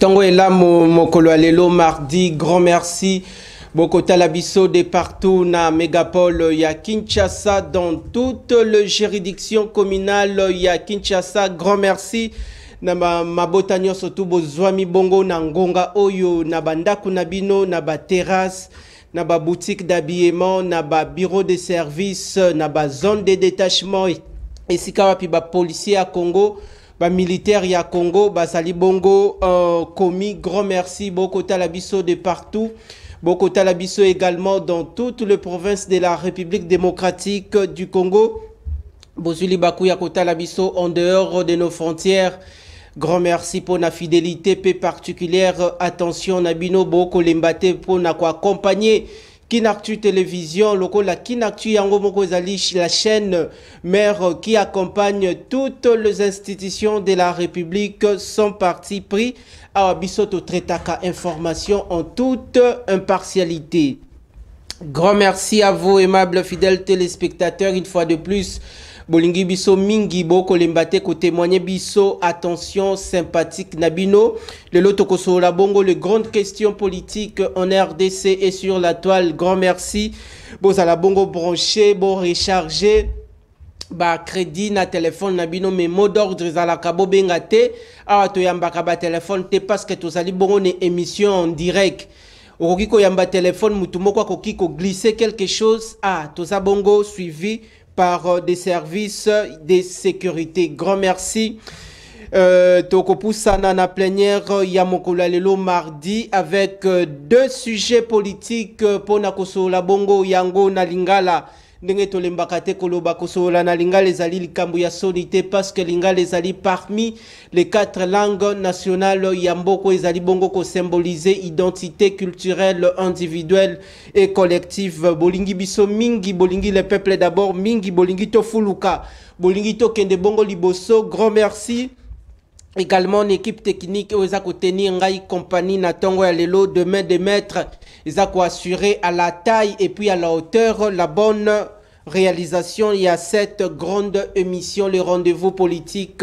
Tango est là, Mokolo Alelo, mardi, grand merci. Boko Talabiso de partout na mégapole ya Kinshasa, dans toute la juridiction communale ya Kinshasa, grand merci. Na mabota nyonso tu bozwami bongo na ngonga oyo na bandaku na bino na ba terrasse na ba boutique d'habillement na ba bureau de service na ba zone de détachement esika wapi ba policier à Congo ba militaire ya Congo ba sali bongo commis, grand merci beaucoup Talabiso de partout. Boko Talabiso également dans toutes les provinces de la République démocratique du Congo. Bozuli Bakuya Talabiso en dehors de nos frontières. Grand merci pour la fidélité, paix particulière. Attention, Nabino Boko Lembate pour nous accompagner. Kinactu Télévision, loko la Kinactu Yango Moko Zali, la chaîne mère qui accompagne toutes les institutions de la République sont parti pris à Bisoto Tretaka information en toute impartialité. Grand merci à vous, aimables fidèles téléspectateurs, une fois de plus. Bolingi biso mingi boko lembate ko témoigner biso attention sympathique nabino le lotoko so la bongo les grandes questions politiques en RDC et sur la toile. Grand merci boza la bongo branché bon recharger ba crédit na téléphone nabino mais mot d'ordre za la kabo bengate awa to yambaka ba téléphone te parce que to sali bongo ne émission en direct okiko yamba téléphone mutu moko akoki ko glisser quelque chose to za bongo suivi par des services de sécurité. Grand merci. Tokopoussana na plénière Yamokolo Lelo mardi avec deux sujets politiques pour Nakoso la bongo yango na lingala. Ndenge tolembakate koloba kosola na lingala ezali likambo ya solité parce que lingala ezali parmi les 4 langues nationales yamboko ezali bongo ko symboliser identité culturelle individuelle et collective. Bolingi biso mingi bolingi le peuple d'abord mingi bolingi to fuluka bolingi to kende bongo liboso. Grand merci également une équipe technique aux tenir ngai compagnie na tongo ya lelo de main de maître ils ont assurer à la taille et puis à la hauteur la bonne réalisation. Il y a cette grande émission le rendez-vous politique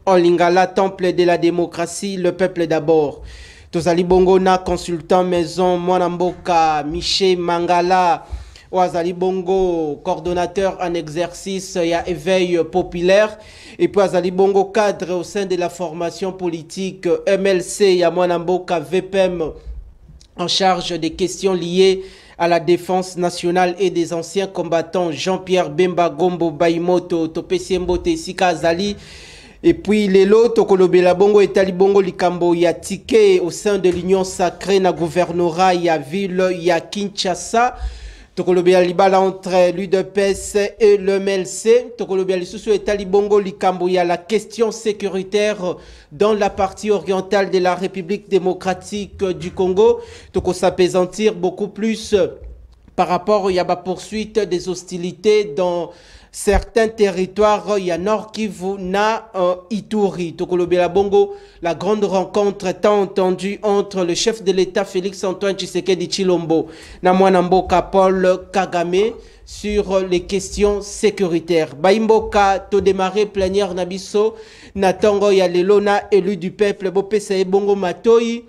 en lingala temple de la démocratie le peuple d'abord. Tozali bongo na consultant maison Mwanamboka Miché Mangala Ouazali Bongo, coordonnateur en exercice, il y a éveil populaire. Et puis Ouazali Bongo, cadre au sein de la formation politique MLC, il y a Mwanamboka VPM en charge des questions liées à la défense nationale et des anciens combattants. Jean-Pierre Bemba Gombo Baimoto, Topesiembo Tessika Zali. Et puis Lelo Tokolobela Bongo et Talibongo Likambo, il y a ticket au sein de l'Union sacrée, na gouvernorat, il y a ville, il y a Kinshasa. Tokolobia libala entre l'UDPS et le MLC. Tokolobia lisusu et Talibongo Likambo, il y a la question sécuritaire dans la partie orientale de la République démocratique du Congo. Toko s'apaisantir beaucoup plus par rapport à la poursuite des hostilités dans certains territoires, il y a Nord Kivu, na Ituri. Tokolobela Bongo, la grande rencontre tant entendue entre le chef de l'État Félix Antoine Tshisekedi Tshilombo, na Mwanamboka Paul Kagame sur les questions sécuritaires. Baimboka to démarrer plénière nabiso, na Tango ya Lelona élu du peuple, Bopesa Bongo Matoi.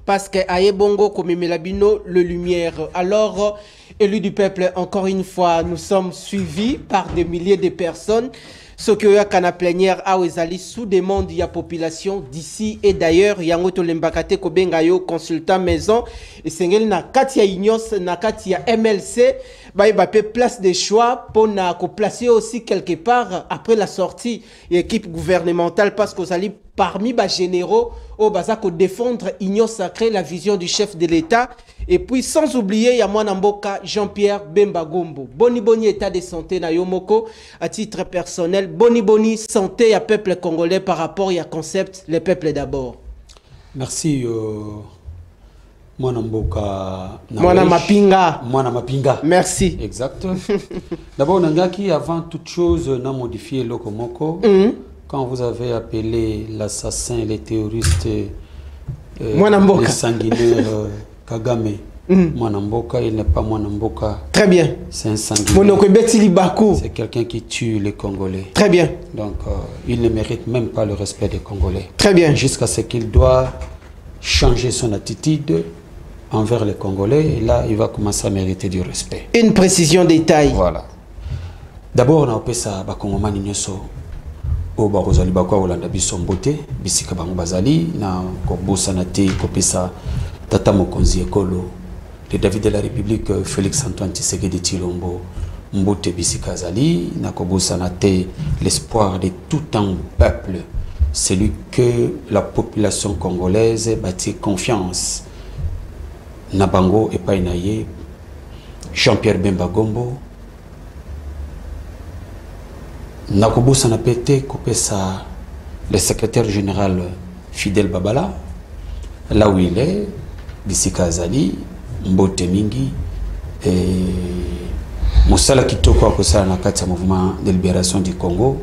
Parce que aye bongo comme Melabino le lumière. Alors, élu du peuple, encore une fois, nous sommes suivis par des milliers de personnes. Ce que y a kana plénière a ezali sous demande ya population d'ici et d'ailleurs yango to lembakate ko bengayo consultant maison et sengel na katia Ignos na katia MLC ba pe place de choix pour na ko placer aussi quelque part après la sortie équipe gouvernementale parce que zali parmi les généraux au Bazako défendre Union sacrée la vision du chef de l'État et puis sans oublier ya Mwanamboka Jean-Pierre Bemba Gombo. Boni état de santé na yomoko à titre personnel boni santé à peuple congolais par rapport à concept le peuple d'abord. Merci Mwanamboka Mwanamapinga. Merci. Exact. D'abord Nangaki avant toute chose n'a modifié Lokomoko. Quand vous avez appelé l'assassin, les terroristes, les sanguinaires Kagame, Mwanamboka, il n'est pas Mwanamboka. Très bien. C'est un sanguinaire. C'est quelqu'un qui tue les Congolais. Très bien. Donc, il ne mérite même pas le respect des Congolais. Très bien. Jusqu'à ce qu'il doit changer son attitude envers les Congolais, et là, il va commencer à mériter du respect. Une précision détail. Voilà. D'abord, on a appelé ça Bakongomani Nyoso. O Barozali Bakwa Olanda Bisombote, Bisika Bango Bazali, na Kobo Sanate, Kopesa Tata Mokonzi Ekolo, le David de la République Félix Antoine Tshisekedi Tshilombo, Mbote Bisika Zali, na Kobo Sanate, l'espoir de tout un peuple, celui que la population congolaise bâtit confiance. Nabango et Painaye, Jean-Pierre Bemba Gombo, Nakobo Sanapete, Kopesa, le secrétaire général Fidel Babala, là où il est, Bisika Azali, Mbote Mingi, et Moussala Kitoko Akosala Nakata Mouvement de Libération du Congo,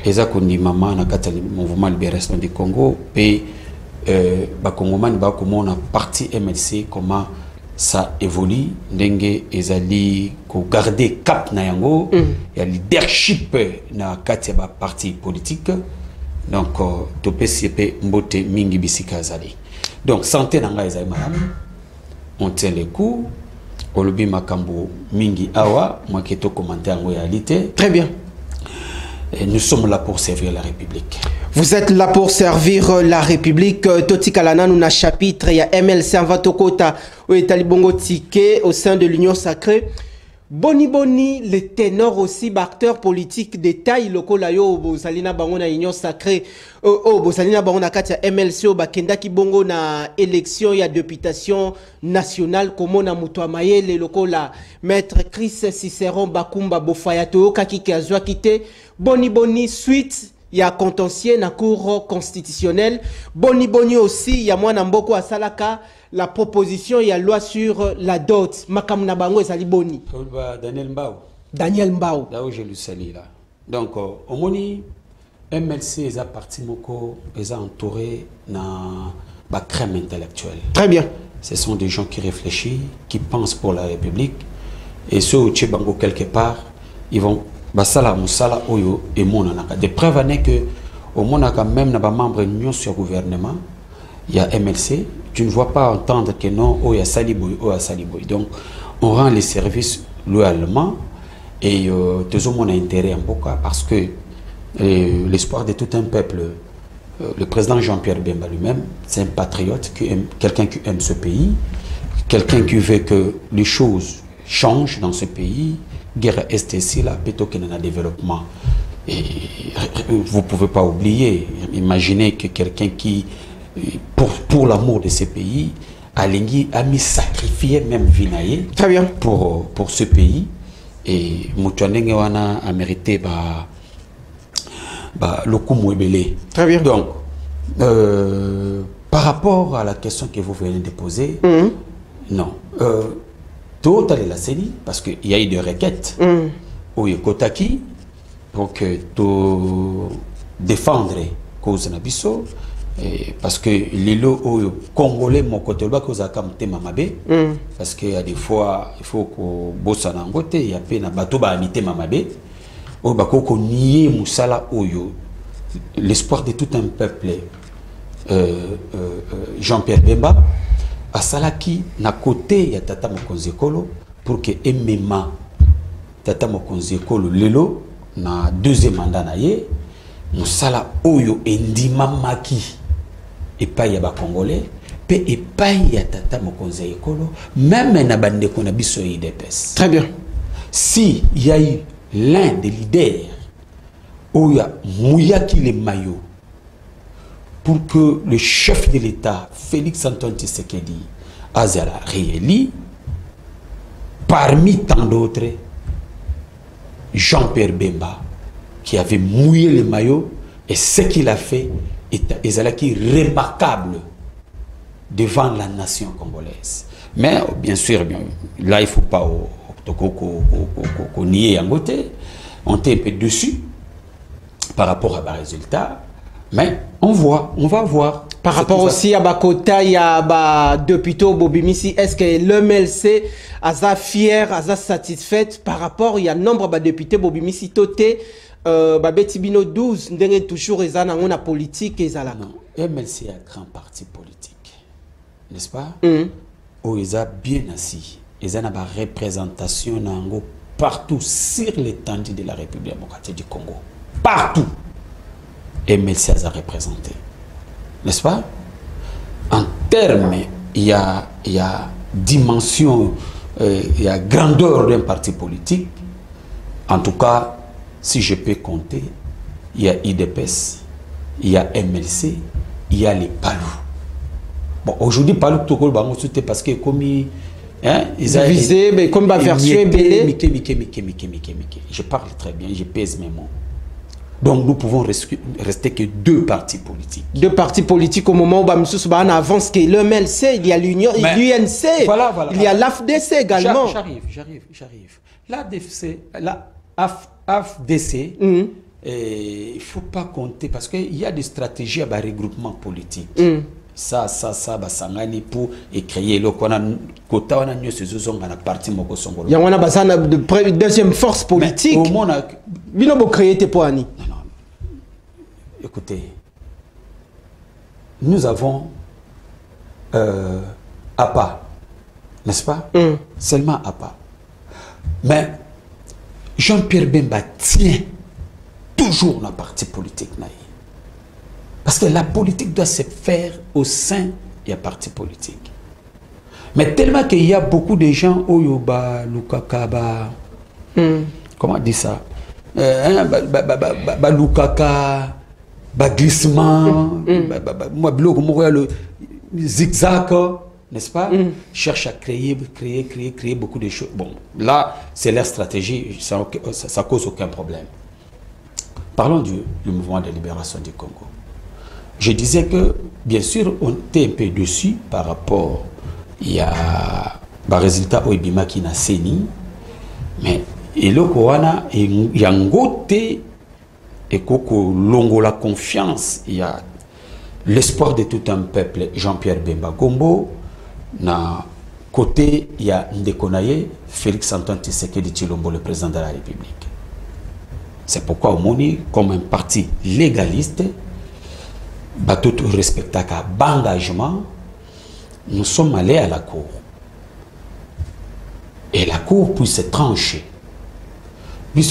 Eza Kondi Mama Nakata Mouvement de Libération du Congo, et Bakongomani Bakomona parti MLC, comment ça évolue, Ndenge Ezali ko garder cap na yango, il y a leadership na kati ba parti politique, donc topé CP Mbote Mingi Bisika Azali. Donc santé nanga ezali madame, on tient les coups, Olobi Makambo Mingi Awa, moi qui to commenter en réalité. Très bien. Et nous sommes là pour servir la République. Vous êtes là pour servir la République. Toti Kalana, nous avons chapitre, il y a MLC en Vatokota, où est Talibongo Tike, au sein de l'Union Sacrée. Boni, le ténor aussi, acteur politique de taille, loko la yo, Bosalina Bangona Union Sacrée, Bosalina Bangona Katia MLC, Bakenda Kibongo na élection, il y a députation nationale, comme na Mutuamaye, le loko la maître Chris Cicéron Bakumba Bofayato, Kaki Kazwa Kite, Boni, suite. Il y a contentieux na cour constitutionnelle. Boni aussi, il y a moi Namboko à Salaka, la proposition, il y a loi sur la dot. Makamuna Bango et Sali Boni. Daniel Mbao. Daniel Mbao. Là où je le salue là. Donc, au Moni, MLC est parti moko, est entouré dans la crème intellectuelle. Très bien. Ce sont des gens qui réfléchissent, qui pensent pour la République. Et ceux où Bango quelque part, ils vont basala musala oyo et monanaka. Des preuves n'est que au monaka même na ba membre union sur gouvernement, il y a MLC, tu ne vois pas entendre que non oh il y a Saliboy, oh il y a Saliboy. Donc on rend les services loyalement et tout mon intérêt en beaucoup parce que l'espoir de tout un peuple, le président Jean-Pierre Bemba lui-même, c'est un patriote qui aime, quelqu'un qui aime ce pays, quelqu'un qui veut que les choses changent dans ce pays. Guerre STC là, plutôt qu'il y a un développement. Et vous ne pouvez pas oublier, imaginez que quelqu'un qui, pour l'amour de ce pays, a mis sacrifié même Vinaye pour ce pays. Et Moutouanenge Wana a mérité le coup mouébélé. Très bien. Donc, par rapport à la question que vous venez de poser, non. Tout à la CENI, parce qu'il y a eu des requêtes au Kotaki pour que tout défendre cause Nabiso, parce que les lots au Congolais, mon côté, le cause a comme thème Mamabe, parce qu'il y a des fois, il faut qu'on bosse en côté, il y a peine à bateau banité Mamabe, au Bako qu'on nie Moussala Oyo, l'espoir de tout un peuple, Jean-Pierre Bemba. À Salaki, na côté ya Tata Mokonzi Ekolo pour que MMA Tata Mokonzi Ekolo lelo na deuxième mandat na ye musala oyo endima maki epai ya ba Congolais pe epai ya Tata Mokonzi Ekolo même na bandeko na biso IDPS. Très bien. Si il y a eu l'un des leaders oya mouyaki le maillot pour que le chef de l'État, Félix Antoine Tshisekedi, Azala réélit, parmi tant d'autres, Jean-Pierre Bemba, qui avait mouillé le maillot, et ce qu'il a fait est remarquable devant la nation congolaise. Mais bien sûr, là, il ne faut pas qu'on nier en côté. On est un peu dessus par rapport à un résultat. Mais on va voir. Par rapport aussi à Bakota, il y a député Bobimisi, est-ce que le MLC a fier, a satisfait par rapport, il y a nombre de députés Bobimisi Toté, Betibino 12, toujours on a politique et ça là. Non, MLC est un grand parti politique. n'est-ce pas? Où ils ont bien assis. Ils ont une représentation partout sur l'étendue de la République démocratique du Congo. Partout. MLC a représenté. N'est-ce pas? En termes, il y a dimension, il y a grandeur d'un parti politique. En tout cas, si je peux compter, il y a IDPS, il y a MLC, il y a les Palou. Bon, aujourd'hui, Palou, c'était parce que comme ils ont visé, mais comme la version ébélée. Je parle très bien, je pèse mes mots. Donc nous pouvons rester que deux partis politiques. Deux partis politiques au moment où on avance que le MLC, il y a l'Union, l'UNC, voilà, il y a l'AFDC également. J'arrive. l'AFDC, il ne faut pas compter parce qu'il y a des stratégies à regroupement politique. Ça, basangani pour créer le quota, on a mieux ces autres dans la partie moko songolo. Il y a une deuxième force politique. Il a créé tes points. Non. Écoutez, nous avons APA, n'est-ce pas? Seulement APA. Mais Jean-Pierre Bemba tient toujours la partie politique. Parce que la politique doit se faire au sein du parti politique. Mais tellement qu'il y a beaucoup de gens, Oyoba, Lukaka, comment on dit ça? Lukaka, glissement, le zigzag, n'est-ce pas? Cherche à créer beaucoup de choses. Bon, là, c'est leur stratégie, ça cause aucun problème. Parlons du mouvement de libération du Congo. Je disais que, bien sûr, on était un peu dessus par rapport à un résultat Oibima qui n'a séni, mais il y a un côté et longo la confiance, il y a l'espoir de tout un peuple, Jean-Pierre Bemba Gombo, na côté il y a Ndekonaye, Félix Antoine Tshisekedi Tshilombo, le président de la République. C'est pourquoi au Moni, comme un parti légaliste, tout respectant engagement, nous sommes allés à la cour. Et la cour puisse se trancher. Il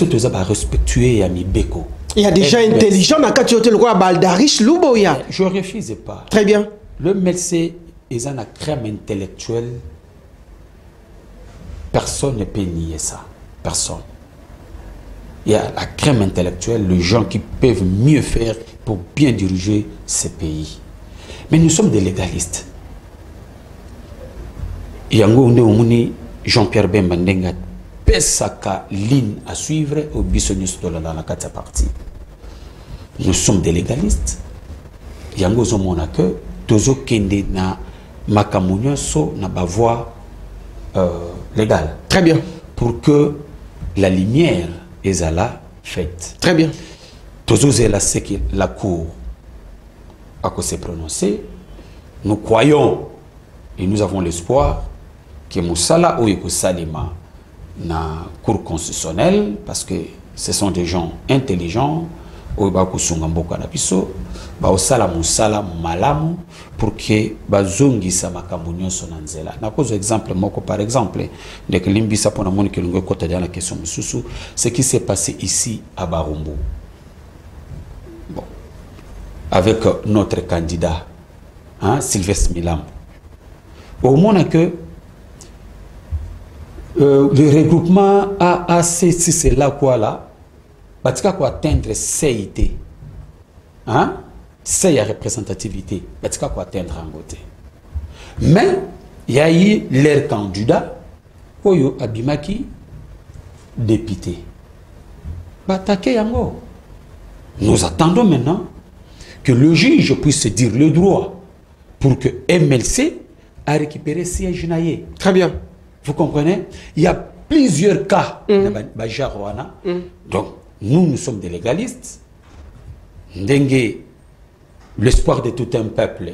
y a des gens intelligents dans le roi Baldarich Luboya. Je ne refuse pas. Très bien. Le MLC est un crème intellectuelle. Personne ne peut nier ça. Personne. Il y a la crème intellectuelle, les gens qui peuvent mieux faire pour bien diriger ces pays. Mais nous sommes des légalistes. Il y a Jean-Pierre Bemba Ndenga pesaka ligne à suivre au bisonus dans la quatre partie. Nous sommes des légalistes. Il y a un que tozo kende na makamunyo so na bavoie légale. Très bien. Pour que la lumière est là faite. Très bien. Tozo zela c'est que la cour a que s'est prononcé. Nous croyons et nous avons l'espoir que Moussala ou Eko Salima na cour constitutionnelle, parce que ce sont des gens intelligents, ou bakusunga mboka na biso, ba osala Moussala malamu pour que bazongi sa makambo nyonso na nzela. Na cause exemple moko par exemple, de que limbisa pona moni que lungo kota dans la question mususu, ce qui s'est passé ici à Barumbu. Bon, avec notre candidat, Sylvestre Milam. Au moins que le regroupement AAC, si c'est là quoi là, parce qu'il faut atteindre CIT, c'est la représentativité, parce qu'il faut atteindre en côté. Mais il y a eu leur candidat, Oyo Abimaki, député. Nous attendons maintenant que le juge puisse se dire le droit pour que MLC a récupéré siège naïe. Très bien. Vous comprenez? Il y a plusieurs cas. Donc, nous sommes des légalistes. Ndengue, l'espoir de tout un peuple,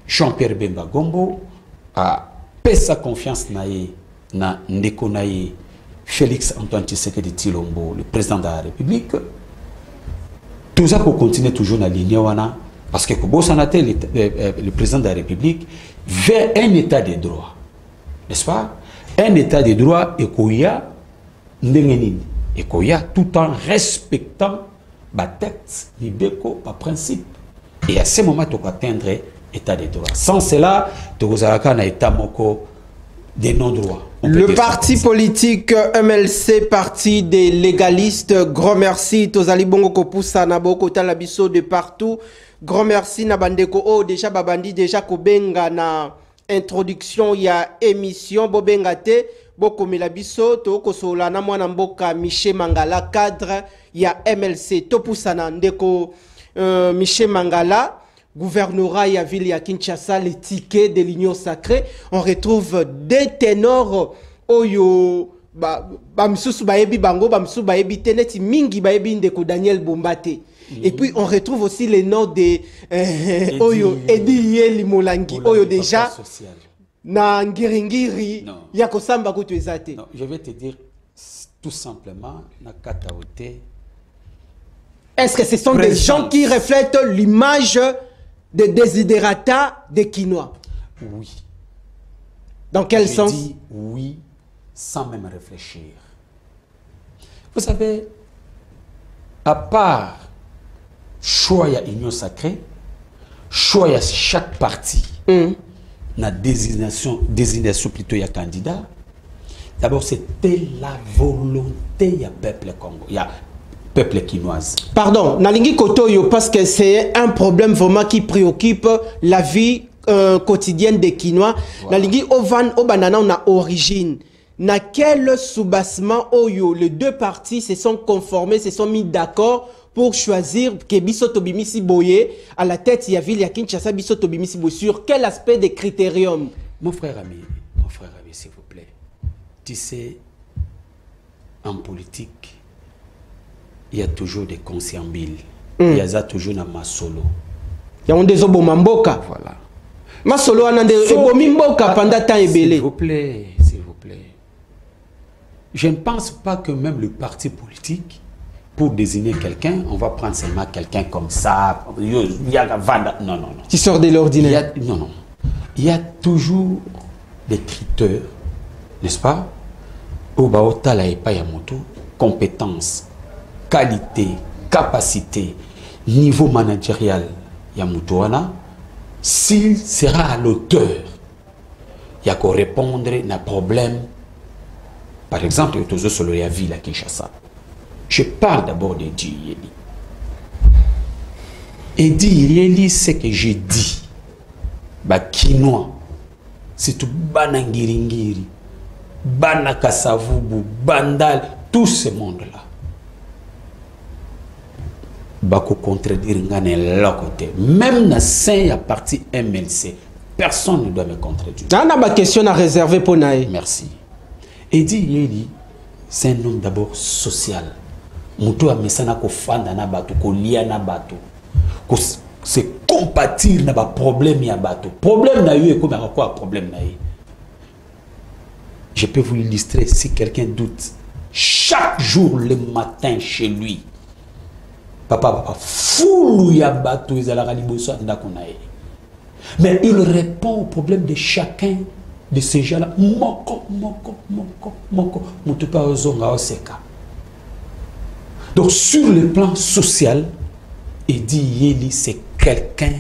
Jean-Pierre Bemba Gombo, a fait sa confiance na Ndekonaye, Félix Antoine Tshisekedi Tshilombo, le président de la République. Tout ça pour continuer toujours dans la ligne, Parce que Kobo Sanate, le président de la République, vers un état de droit. N'est-ce pas? Un état de droit et Koya Ndengenini. Et Koya tout en respectant ma texte, l'ibeko, ma principe. Et à ce moment, tu peux atteindre état de droit. Sans cela, tu vas un état moko des non-droits. Le parti politique MLC, parti des légalistes, grand merci. Tozali bongo kopusa na boko talabiso de partout. Grand merci na bandeko oh déjà babandi déjà kobenga na introduction ya émission bobenga te boko melabiso to kosola na mwana mboka Michel Mangala cadre ya MLC topusana ndeko Michel Mangala gouvernorat ya ville ya Kinshasa les tickets de l'Union sacrée on retrouve des ténors oyo ba msusu baebi bango ba msusu baebi teneti mingi baebi ndeko Daniel Bombate. Et puis on retrouve aussi les noms de Oyo Edi Yeli Molangi Oyo déjà na Ngiringiri Yako Samba Kutu Ezate. Non, je vais te dire tout simplement na Kataote. Est-ce que ce sont des gens qui reflètent l'image de Desiderata des Kinois? Oui. Dans quel sens? Je dis oui sans même réfléchir. Vous savez, à part choix à Union sacrée, choix à chaque parti, la désignation plutôt à candidat. D'abord, c'était la volonté du peuple Congo, il y a peuple quinoise. Pardon, Nalingi Kotoyo, parce que c'est un problème vraiment qui préoccupe la vie quotidienne des Quinois. Voilà. Nalingi Obanana, on a origine. Na quel soubassement Oyo, les deux partis se sont conformés, se sont mis d'accord pour choisir que Bisso Tobimisi Boye à la tête il y a ville ya Kinshasa Bisso Tobimisi Boye sur quel aspect des critériums? Mon frère ami, s'il vous plaît. Tu sais, en politique, il y a toujours des conciliables. Il y a toujours un masolo. Il y a des obomamboka. Voilà. Masolo anande ebomimboka pendant temps ebele. S'il vous plaît, s'il vous plaît. Je ne pense pas que même le parti politique, pour désigner quelqu'un, on va prendre seulement quelqu'un comme ça. Non, non, non. Qui sort de l'ordinaire. Non, non. Il y a toujours des critères, n'est-ce pas? Compétence, qualité, capacité, niveau managérial, Yamutouana. S'il sera à l'auteur, il y a qu'à répondre à un problème. Par exemple, il y a sur la ville à Kinshasa. Je parle d'abord d'Edi Yeli. Edi Yeli, c'est que j'ai dit, bah, Kinois, c'est tout Banangiringiri, Banakasavubu, Bandal, tout ce monde-là. Bako contredire ngane l'autre côté. Même dans la partie MLC, personne ne doit me contredire. On a ma question à réserver pour Naï. Merci. Edi Yeli, c'est un homme d'abord social. Moutou a mesana ko fanda na bato, ko lia na bato, ko se compatir na ba problème ya bato. Problème na eu comme quoi problème na eu. Je peux vous illustrer si quelqu'un doute. Chaque jour le matin chez lui, papa fou ya bato ezala liboso na konae. Mais il répond au problème de chacun de ces gens-là. Moko. Moutou pa ozonga oseka. Donc, sur le plan social, Edi Yeli, c'est quelqu'un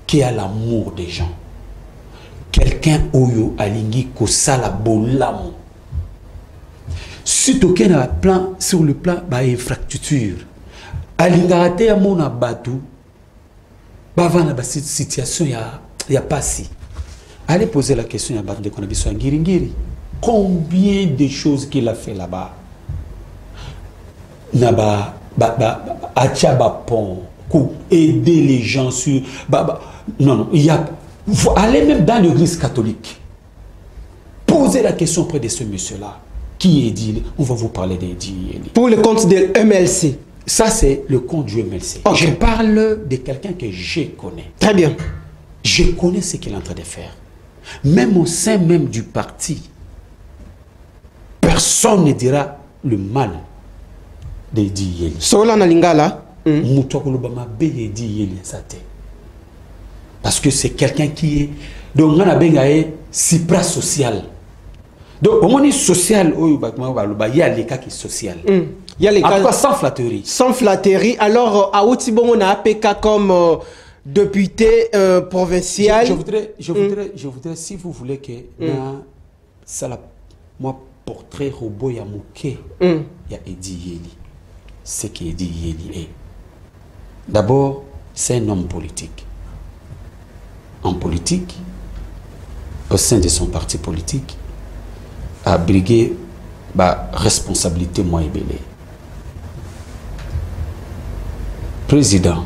qui a l'amour des gens. Quelqu'un oyo alingi kosala bolamo. Surtout qu'il y a sur le plan de infrastructure. Alingate ya mona batu, bavana ba situation ya passé. Allez poser la question à Bande de Konabiso Ngiringiri. Combien de choses qu'il a fait là-bas? Naba Achaba Pont, aider les gens sur. Non, il y a. Faut aller même dans l'église catholique. Posez la question auprès de ce monsieur-là. Qui est dit? On va vous parler d'Edi. Pour le compte de MLC. Ça, c'est le compte du MLC. Okay. Je parle de quelqu'un que je connais. Très bien. Je connais ce qu'il est en train de faire. Même au sein même du parti, personne ne dira le mal d'Edi Yeli. Sola na lingala. Moutouakolobama be Edi Yeli sate. Parce que c'est quelqu'un qui est... Donc, on a bien supra-social. Donc, au moins, social, il y a les cas qui sont social. Il y a les cas... En tout cas, sans flatterie. Sans flatterie. Alors, à Outibon, on a APK comme député provincial. Je voudrais, si vous voulez que... Ça, moi, portrait robot, il y a Mouké, il y a Edi Yeli. C'est qui Edi Yeli est. D'abord, c'est un homme politique. En politique, au sein de son parti politique, a brigué la responsabilité moins belée. Président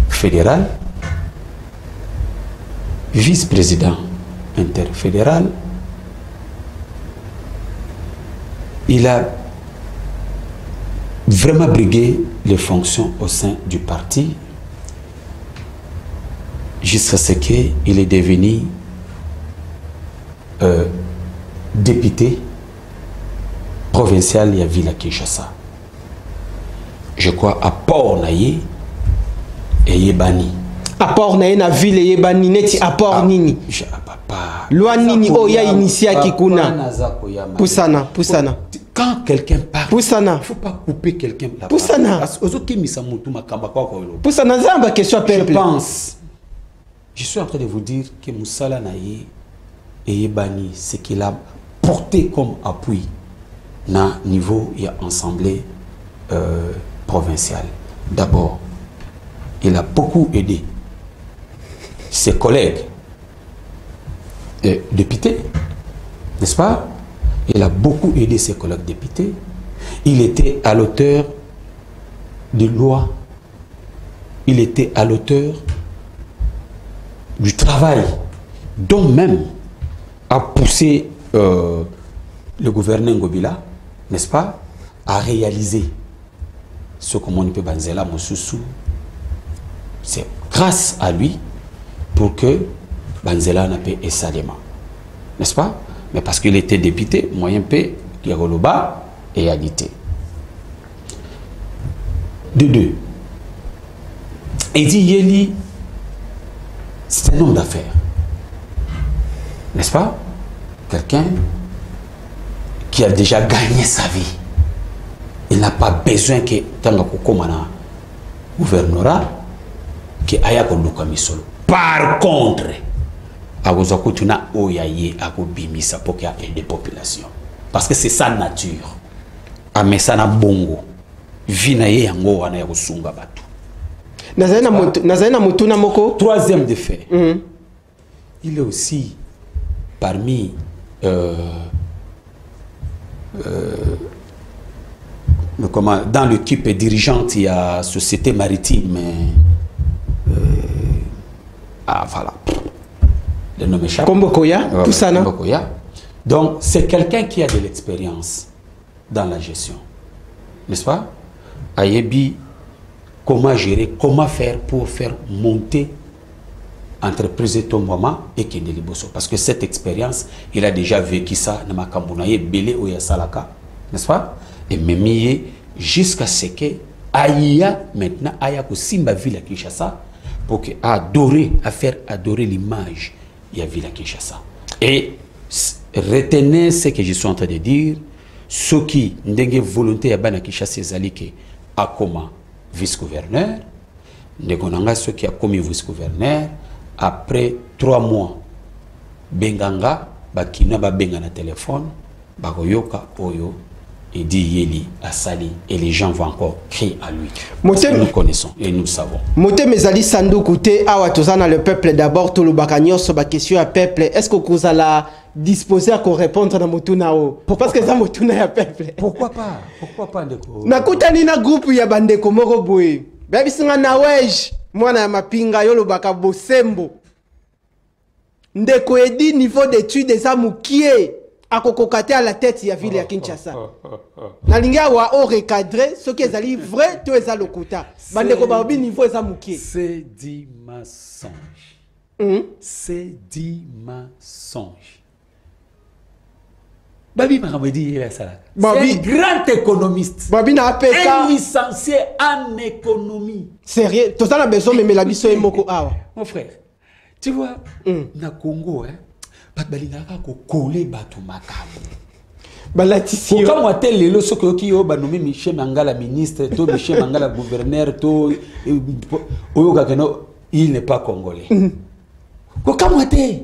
fédéral, vice-président interfédéral, il a vraiment brigué les fonctions au sein du parti jusqu'à ce qu'il est devenu député provincial à Ville Kinshasa. Je crois à Port-Naye et Yebani. À Port-Naye na ville Yebani neti à Port-Nini. Loi Nini Oya initia Kikuna. Poussana. Quand quelqu'un parle, Poussana. Il ne faut pas couper quelqu'un la Poussana. Poussana, c'est une question peuple. Je suis en train de vous dire que Moussala Naye et Yebani, ce qu'il a porté comme appui na niveau et assemblée provinciale. D'abord, il a beaucoup aidé ses collègues députés, n'est-ce pas? Il a beaucoup aidé ses collègues députés. Il était à l'auteur de lois. Il était à l'auteur du travail, dont même a poussé le gouverneur Ngobila, n'est-ce pas, à réaliser ce que mon peut Banzela Mosusu. C'est grâce à lui pour que Banzela n'a pas Essalema, n'est-ce pas? Mais parce qu'il était député, moyen P, Yagoloba et Adité. De deux. Edi Yeli, c'est un homme d'affaires, n'est-ce pas? Quelqu'un qui a déjà gagné sa vie. Il n'a pas besoin que Tangakokomana gouvernorat que Ayako Lukamisolo. Par contre, Agozakutuna Oyaye Agobimisa pour qu'il y ait des populations. Parce que c'est sa nature. Amesana Bongo. Vinaye Yango Wana Yagosunga Batu. Nazana Mutuna Moko. Troisième défait. Il est aussi parmi dans l'équipe dirigeante, il y a Société Maritime. Voilà. Le nom échappe. Kombokoya, Poussana. Kombokoya. Donc, c'est quelqu'un qui a de l'expérience dans la gestion. N'est-ce pas? Ayebi, comment gérer, comment faire pour faire monter entreprise Tomwama et Kendeli Bosso. Parce que cette expérience, il a déjà vécu ça dans Makambunaye, Belé ou Yasalaka. N'est-ce pas? Et même jusqu'à ce que Aya, maintenant, Aya Simba Ville à Kinshasa, pour que faire adorer l'image de la ville à Kinshasa. Et retenez ce que je suis en train de dire, ceux qui ont une volonté à Kinshasa, c'est que Akoma vice-gouverneur, ceux qui ont commis vice-gouverneur, après 3 mois, Benganga, Bakina Bengana téléphone, Bagoyoka Oyo, et dit Yeli à Sali, et les gens vont encore crier à lui. Nous connaissons et nous savons. Moté Mezali Sandou Kouté, Awatozana le peuple d'abord, tout le Bakagnos, sur la question à peuple, est-ce que vous allez disposer à répondre à Motunao? Parce que ça Motuna ya peuple. Pourquoi pas? Pourquoi pas, Ndeko? Nakutani na groupe ya bandeko moko boye. Baby singa na wej, mwana ya mapinga yolo baka bosembo. Ndeko edi niveau d'études des amukie. A kokokate à la tête ya ville ya Kinshasa. Na linga wa o recadrer ce qui est vrai to eza lokuta. Bande ko ba niveau eza mukie. C'est dit mensonge. C'est dit mensonge. Babi Maramedi, il est ça. C'est un grand économiste. Babi na APK. Un licencié en économie. Sérieux, tout ça la maison, mais la biso est moko awa. Mon frère, tu vois, na Congo, balinaka ko coller bato makamu. Balatisi. Quand moi tel lelo soko ki yo ba nommé Michel Mangala ministre, to Michel Mangala gouverneur, to oyoka keno, il n'est pas congolais. Quand moi tel.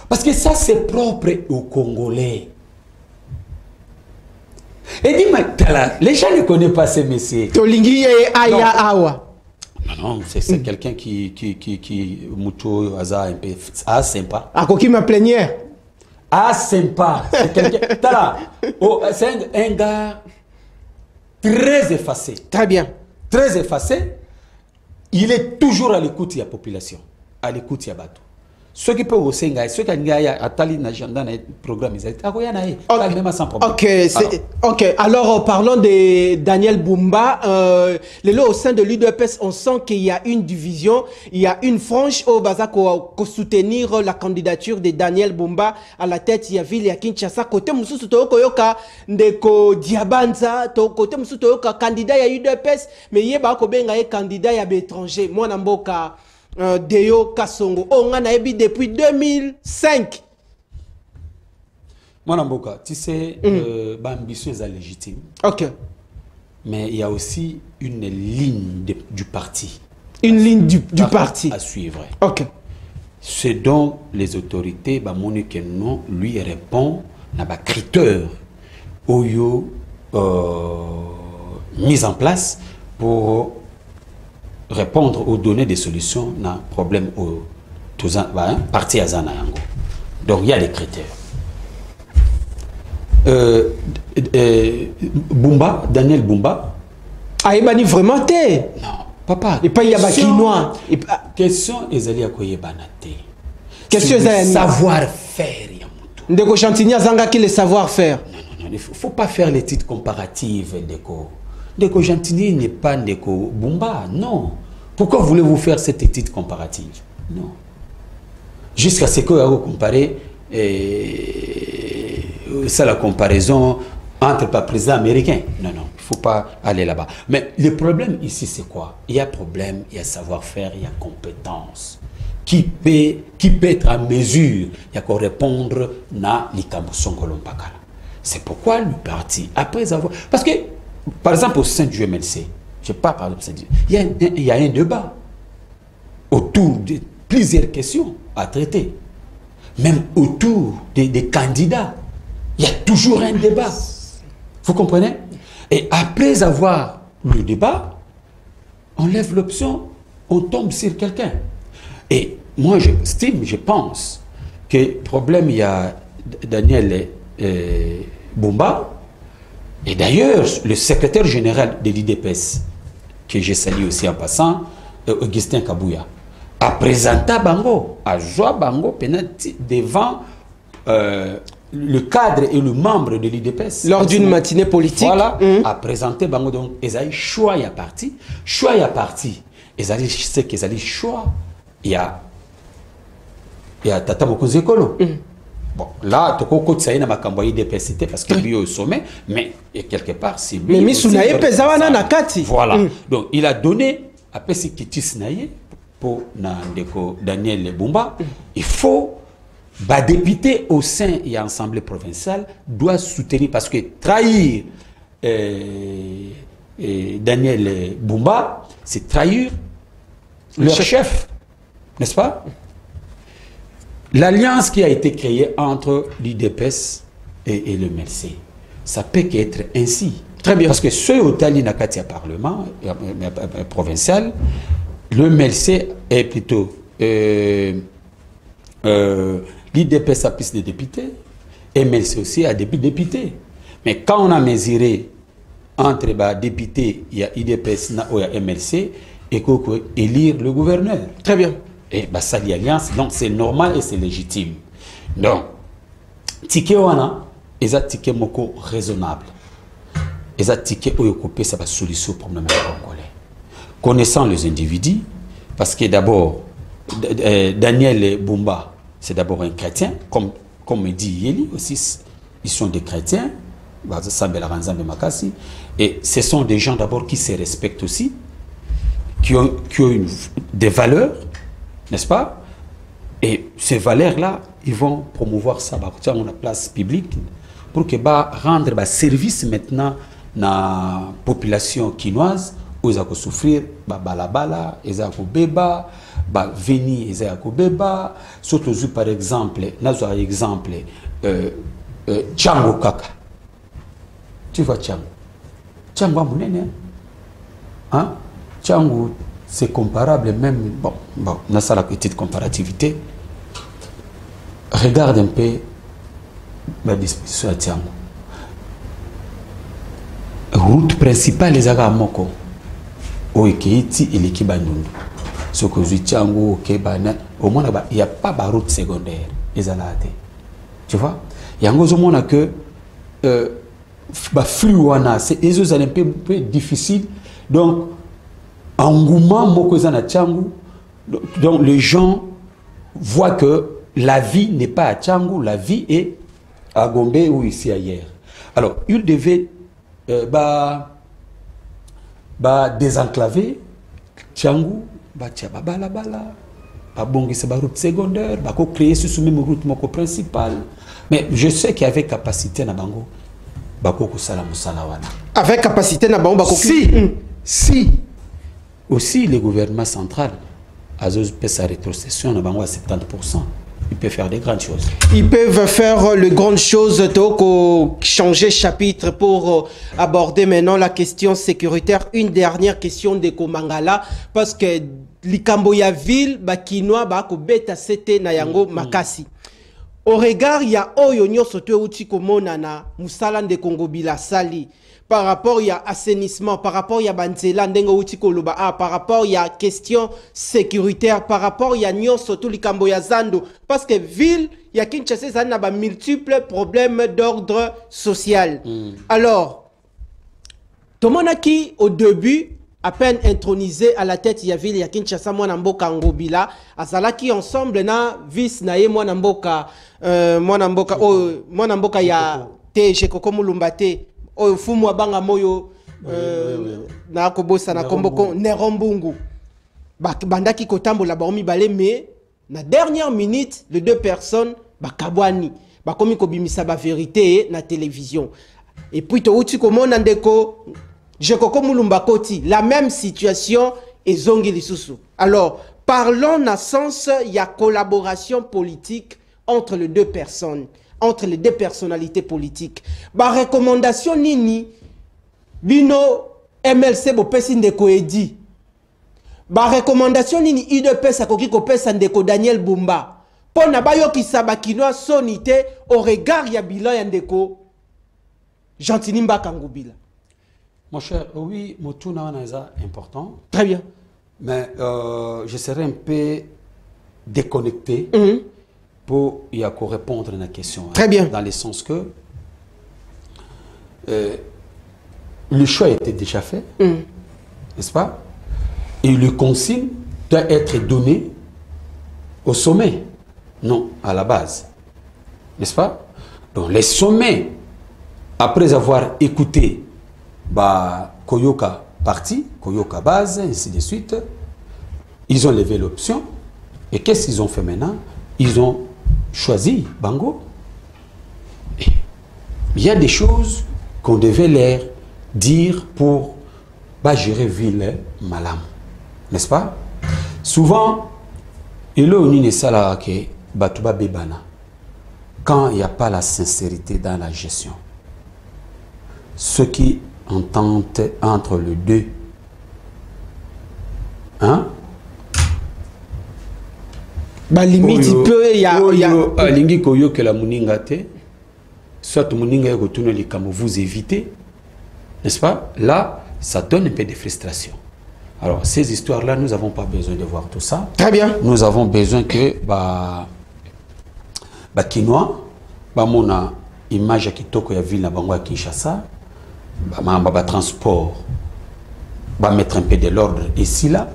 Parce que ça c'est propre aux Congolais. Et dis-moi, les gens ne connaissent pas ces messieurs. Tolingi aya awa. Non, c'est quelqu'un qui Mouto Aza un peu sympa. À quoi qui ma plénière? Ah, sympa. C'est quelqu'un. C'est un gars très effacé. Très bien. Très effacé. Il est toujours à l'écoute de la population. À l'écoute de la bateau. Ceux qui peuvent aussi, ceux qui ont un programme, ils sont sans problème. Ok. Alors, parlons de Daniel Bumba. Au sein de l'UDPS, on sent qu'il y a une division. Il y a une frange au Baza pour soutenir la candidature de Daniel Bumba à la tête de la ville de Kinshasa. Côté Moussou Toyoka, Ndeko Diabanza, côté Moussou Toyoka, candidat à l'UDPS, mais il y a un candidat à l'étranger. Moi, Namboka. Deo Kassongo, on a ébi depuis 2005. Moi, Namboka, tu sais, l'ambition est légitime. Ok. Mais il y a aussi une ligne du parti. Une ligne du parti à suivre. Ok. Ce dont les autorités, lui répond à des critères mis en place pour répondre aux données des solutions dans le problème au parti à Zanayango. Donc il y a des critères. Bumba, Daniel Bumba. Ah, il m'a dit vraiment té. Non, papa. Et pas il y a pas quinoa. Question ezali akoye banate. Question savoir-faire yamuto. Ndeko Chantigny zanga qui le savoir-faire. Non, il faut pas faire les titres comparatifs Ndeko. Ndeko Chantigny n'est pas Ndeko Bumba, non. Pourquoi voulez-vous faire cette titre comparative? Non. Jusqu'à ce que vous comparez c'est la comparaison entre le président américain. Non, il ne faut pas aller là-bas. Mais le problème ici, c'est quoi? Il y a problème, il y a savoir-faire, il y a compétence. Qui peut être à mesure, il y a qu'à répondre à l'Ikambouson Kolompakala. C'est pourquoi le parti, après avoir... Parce que, par exemple, au sein du MLC, je ne sais pas, par exemple, il y a un débat autour de plusieurs questions à traiter. Même autour des candidats. Il y a toujours un débat. Vous comprenez? Et après avoir le débat, on lève l'option, on tombe sur quelqu'un. Et moi, je pense que le problème, il y a Daniel Bumba, et d'ailleurs, le secrétaire général de l'IDPS, que j'ai salué aussi en passant, Augustin Kabouya, a présenté Bango, a joué Bango devant le cadre et le membre de l'IDPS. Lors d'une matinée politique. Voilà, a présenté Bango. Donc, ils ont choix à parti. Choix à parti. Ils ont ce qu'ils ont choix. Il y a Tata Mokonzi Ekolo. Bon, là, tu peux continuer à m'accompagner l'IDPS parce qu'il est au sommet, mais quelque part, c'est lui. Mais Misunaye Pezawana Nakati. Voilà. Donc, il a donné, après ce qui est pour Daniel Bumba, il faut, député au sein et l'Assemblée provinciale doit soutenir, parce que trahir Daniel Bumba, c'est trahir leur chef, n'est-ce pas? L'alliance qui a été créée entre l'IDPS et le MLC, ça peut qu'être ainsi. Très bien. Parce que ceux au Tali Nakatia Parlement provincial, le MLC est plutôt l'IDPS a plus de députés, et MLC aussi a des députés. Mais quand on a mesuré entre les députés, il y a IDPS et MLC, et qu'on peut élire le gouverneur. Très bien. Et ça l'alliance, donc c'est normal et c'est légitime. Donc, ticket wana, ils ont ticket moko raisonnable. Ils ont ticket oyokopé, ça va solution pour le problème congolais. Connaissant les individus, parce que d'abord, Daniel Bumba, c'est d'abord un chrétien, comme dit Yeli aussi, ils sont des chrétiens, et ce sont des gens d'abord qui se respectent aussi, qui ont des valeurs, n'est-ce pas? Et ces valeurs-là, ils vont promouvoir ça dans la place publique pour que rendre service maintenant à la population quinoise, où ils vont souffrir, balabala, ils vont beba, veni, ils vont beba, surtout par exemple, Tchango Kaka. Tu vois Tchango? Tchango a monnaie, hein? Tchango, c'est comparable même, bon, on a ça la petite comparativité. Regarde un peu la disposition à Tchango. Route principale, les Aga Moko. Oikeiti et l'équipe Bandundu. Ce que je Tchango, au moins, il n'y a pas de route secondaire. Tu vois? Il y a un moment que flux c'est un peu difficile. Donc, engouement mokozana Tchango, donc les gens voient que la vie n'est pas à Tchango, la vie est à Gombe ou ici ailleurs. Alors, ils devaient désenclaver Tchango, c'est la route secondaire, créer ce même route principale. Mais je sais qu'il y avait capacité na bango. Avec capacité na bango, si aussi le gouvernement central a sa rétrocession à 70%. Ils peuvent faire des grandes choses. Ils peuvent faire les grandes choses, donc changer chapitre pour aborder maintenant la question sécuritaire. Une dernière question de Komangala, parce que Likamboya ville, Bakinois, Bako Beta Sete Nayango Makasi. Au regard, il y a Oyonyo Soto Uchi Komonana, Moussalan de Congo Bila Sali. Par rapport il y a assainissement, par rapport il y a Banzela Ndengo Uchi Koloba, par rapport il y a question sécuritaire, par rapport il y a Nyon Soto Likamboya Zando. Parce que ville, il y a Kinshasa, ça n'a pas multiples problèmes d'ordre social. Alors, Tomonaki, au début, à peine intronisé à la tête, il y a ville, il y a Kinshasa, Mwanamboka Ngobila, Azalaki ensemble, na vis naye Mwanamboka, Mwanamboka ya te, Jekoko Mulumbate, Fumu Abanga Moyo, na Kobosa, na Komboko, Nerombungu. Bandaki Kotambo, la Baromi Balé, mais, na dernière minute, les deux personnes, Bakabwani, Bakomi Kobimisa, ba vérité, na télévision. Et puis, Touti Komon Andeko, Jekoko Mulumbakoti, la même situation et Zongi Lisusu. Alors, parlons dans le sens, il y a collaboration politique entre les deux personnes, entre les deux personnalités politiques. Ba recommandation nini, bino MLC bo pesi ndeko edi. Ba recommandation nini IDP sakoki ko pesa ndeko Daniel Bumba. Pona bayo ki sabakinoa sonité au regard ya bilan ya ndeko Gentilini Kangobila. Mon cher, oui, Motuna est important. Très bien. Mais je serais un peu déconnecté pour y répondre à la question. Très bien. Dans le sens que le choix était déjà fait, n'est-ce pas? Et le consigne doit être donné au sommet, non à la base. N'est-ce pas? Donc les sommets, après avoir écouté Koyoka parti, Koyoka base, ainsi de suite, ils ont levé l'option. Et qu'est-ce qu'ils ont fait maintenant? Ils ont choisi Bango. Et il y a des choses qu'on devait leur dire pour gérer ville malam. N'est-ce pas? Souvent, il y a Batuba Bebana. Quand il n'y a pas la sincérité dans la gestion, ce qui entente entre les deux, hein? Limite peu ya lingi koyo que la muninga te, soit muninga ya kotuna likamo vous évitez, n'est-ce pas? Là, ça donne un peu de frustration. Alors, ces histoires-là, nous n'avons pas besoin de voir tout ça. Très bien. Nous avons besoin que Kinois, mona image ya kitoko ya ville na bango ya Kinshasa, transport, mettre un peu de l'ordre ici là,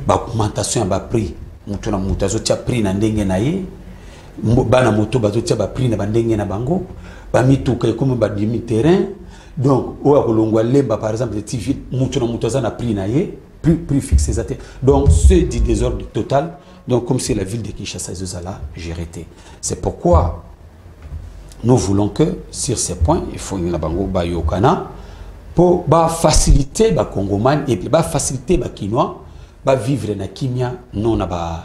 augmentation à prix. Mutuna mutazo tia prix na ndenge na ye, bana moto bazo tia ba prix na bandenge na bango, mituka comme ba demi terrain donc au Kolongwa Lemba par exemple des villes mutuza na prix naie plus fixé donc c'est du désordre total donc comme c'est la ville de Kinshasa ezala gérée. C'est pourquoi nous voulons que sur ces points il faut na bango ba yokana pour faciliter les Congomans et puis faciliter les Kinois vivre na kimia non na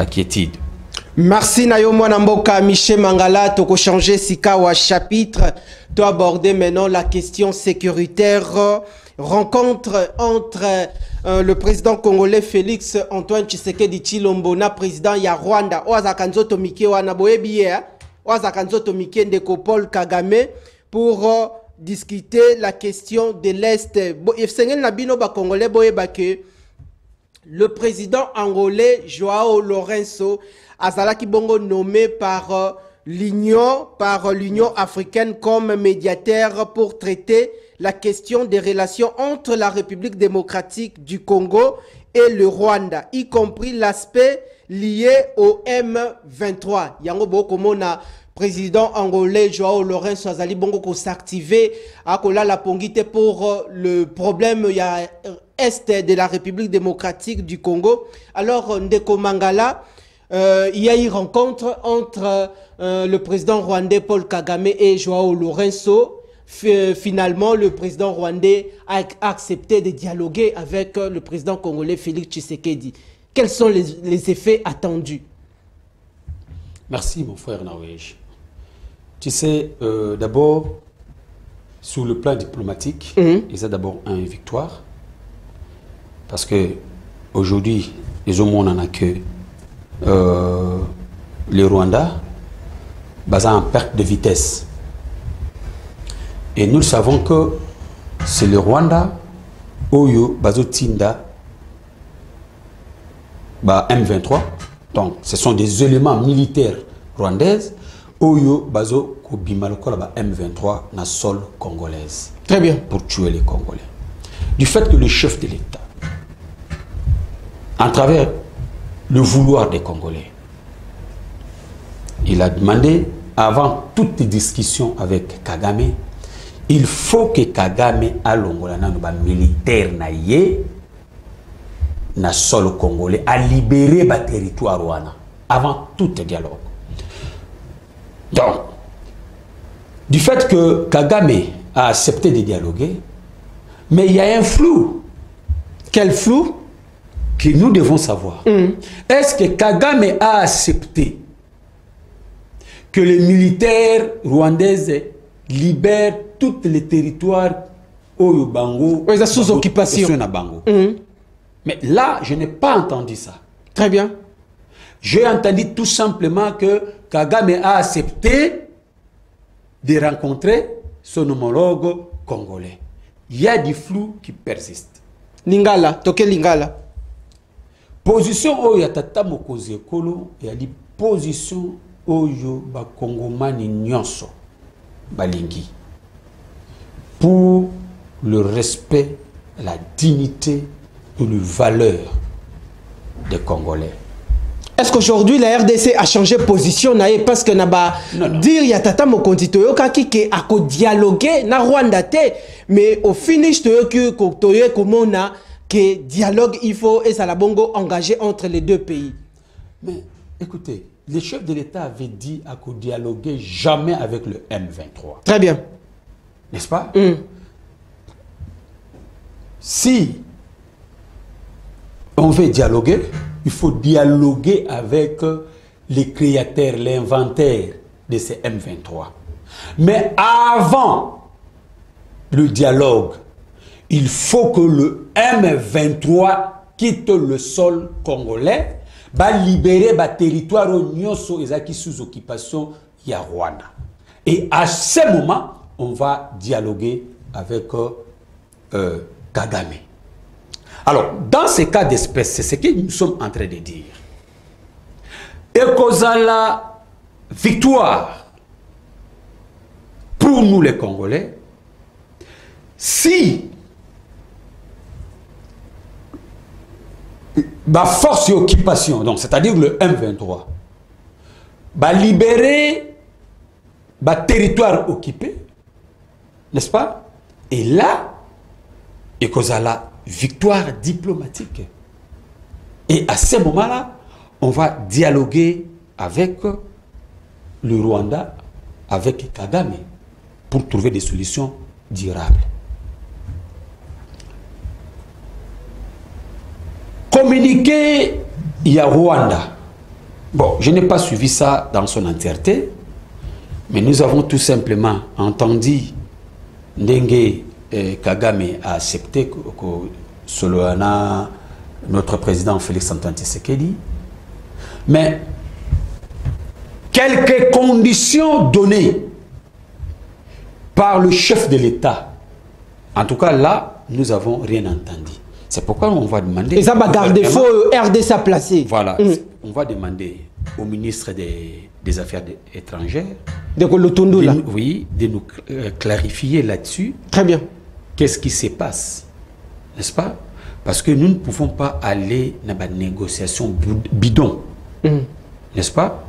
quiétude. Merci Nayo Mwana Mboka Michel Mangala. Toko changer sika wa chapitre. Tu aborder maintenant la question sécuritaire. Rencontre entre le président congolais Félix Antoine Tshisekedi Tshilombo na président ya Rwanda Oazakanzo Tomike wana boyebiye Oazakanzo Tomike ndeko Paul Kagame pour discuter la question de l'Est. Le président angolais Joao Lourenço Azalaki Bongo nommé par l'Union africaine comme médiateur pour traiter la question des relations entre la République démocratique du Congo et le Rwanda, y compris l'aspect lié au M23. Yango Bokomona président angolais Joao Lourenço Azali Bongo ko s'activer à la pongite pour le problème est de la République démocratique du Congo. Alors Ndeko Mangala, il y a eu rencontre entre le président rwandais Paul Kagame et Joao Lourenço. Finalement, le président rwandais a accepté de dialoguer avec le président congolais Félix Tshisekedi. Quels sont les effets attendus? Merci mon frère Nawej. Tu sais, d'abord, sur le plan diplomatique, il y a d'abord une victoire. Parce que aujourd'hui, les hommes n'en a que les Rwandais basés en perte de vitesse. Et nous savons que c'est le Rwanda, Oyo, Bazo Tinda, M23. Donc, ce sont des éléments militaires rwandaises. Oyo, Bazo, Kobimalokola, M23, na sol congolaise. Très bien. Pour tuer les Congolais. Du fait que le chef de l'État, à travers le vouloir des Congolais, il a demandé, avant toute discussion avec Kagame, il faut que Kagame a l'Angola militaire na sol congolais à libérer le territoire rwandais avant tout dialogue. Donc, du fait que Kagame a accepté de dialoguer, mais il y a un flou. Quel flou? Que nous devons savoir. Est-ce que Kagame a accepté que les militaires rwandais libèrent tous les territoires au Bango sous occupation? Mais là, je n'ai pas entendu ça. Très bien. J'ai entendu tout simplement que Kagame a accepté de rencontrer son homologue congolais. Il y a du flou qui persiste. Lingala, toke Lingala. Position oyo tata mokozi ekolo ya di position oyo ba kongomani nyonso balingi pour le respect, la dignité et les valeurs des Congolais. Est-ce qu'aujourd'hui la RDC a changé de position parce que naba dire ya tata mokonzi toyo kaki ke ako dialoguer na Rwanda te, mais au finish toyo toyo komona que dialogue il faut et ça la bongo engagé entre les deux pays. Mais écoutez, le chef de l'État avait dit à qu'on dialoguer jamais avec le M23. Très bien. N'est-ce pas? Si on veut dialoguer, il faut dialoguer avec les créateurs, l'inventaire de ces M23. Mais avant le dialogue, il faut que le M23 quitte le sol congolais, va libérer le territoire nyonso ezaki sous occupation ya Rwanda. Et à ce moment, on va dialoguer avec Kagame. Alors, dans ces cas d'espèce, c'est ce que nous sommes en train de dire. Et cause la victoire pour nous les Congolais, si la force d'occupation, donc c'est-à-dire le M23, va libérer territoire occupé, n'est-ce pas? Et là, et cause à la victoire diplomatique. Et à ce moment-là, on va dialoguer avec le Rwanda, avec Kagame, pour trouver des solutions durables. Communiquer, il y a Rwanda. Bon, je n'ai pas suivi ça dans son entièreté, mais nous avons tout simplement entendu Ndenge Kagame a accepté que Solana, notre président Félix Antoine Tshisekedi, mais quelques conditions données par le chef de l'État, en tout cas là, nous n'avons rien entendu. C'est pourquoi on va demander... Et ça va garder faux RDC à placer. Voilà, on va demander au ministre des Affaires étrangères de nous clarifier là-dessus. Très bien. Qu'est-ce qui se passe, n'est-ce pas? Parce que nous ne pouvons pas aller dans la négociation bidon, n'est-ce pas?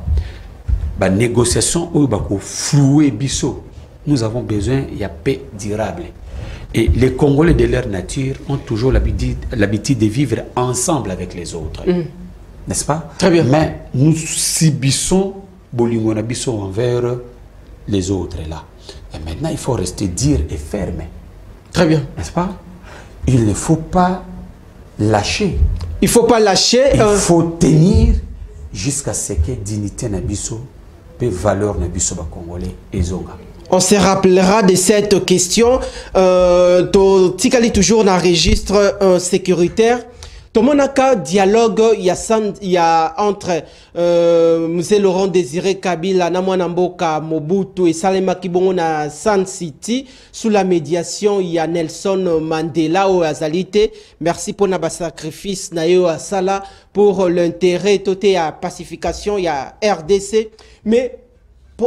La négociation où il faut flouer bisso. Nous avons besoin de paix durable. Et les Congolais de leur nature ont toujours l'habitude de vivre ensemble avec les autres. N'est-ce pas? Très bien. Mais nous subissons Bolingona bisso envers les autres là. Et maintenant, il faut rester dire et ferme. Très bien. N'est-ce pas? Il ne faut pas lâcher. Il ne faut pas lâcher. Il faut tenir jusqu'à ce que dignité Nabiso peut valeur Nabiso Congolais et Zonga. On se rappellera de cette question. Tikali toujours dans le registre sécuritaire. Tout le monde a un dialogue il y a entre M. Laurent Désiré Kabila, Namwanamboka, Mobutu et Salema Kibongo na San City. Sous la médiation, il y a Nelson Mandela au Azalité. Merci pour notre sacrifice nayo Asala pour l'intérêt toté à pacification. Il y a RDC. Mais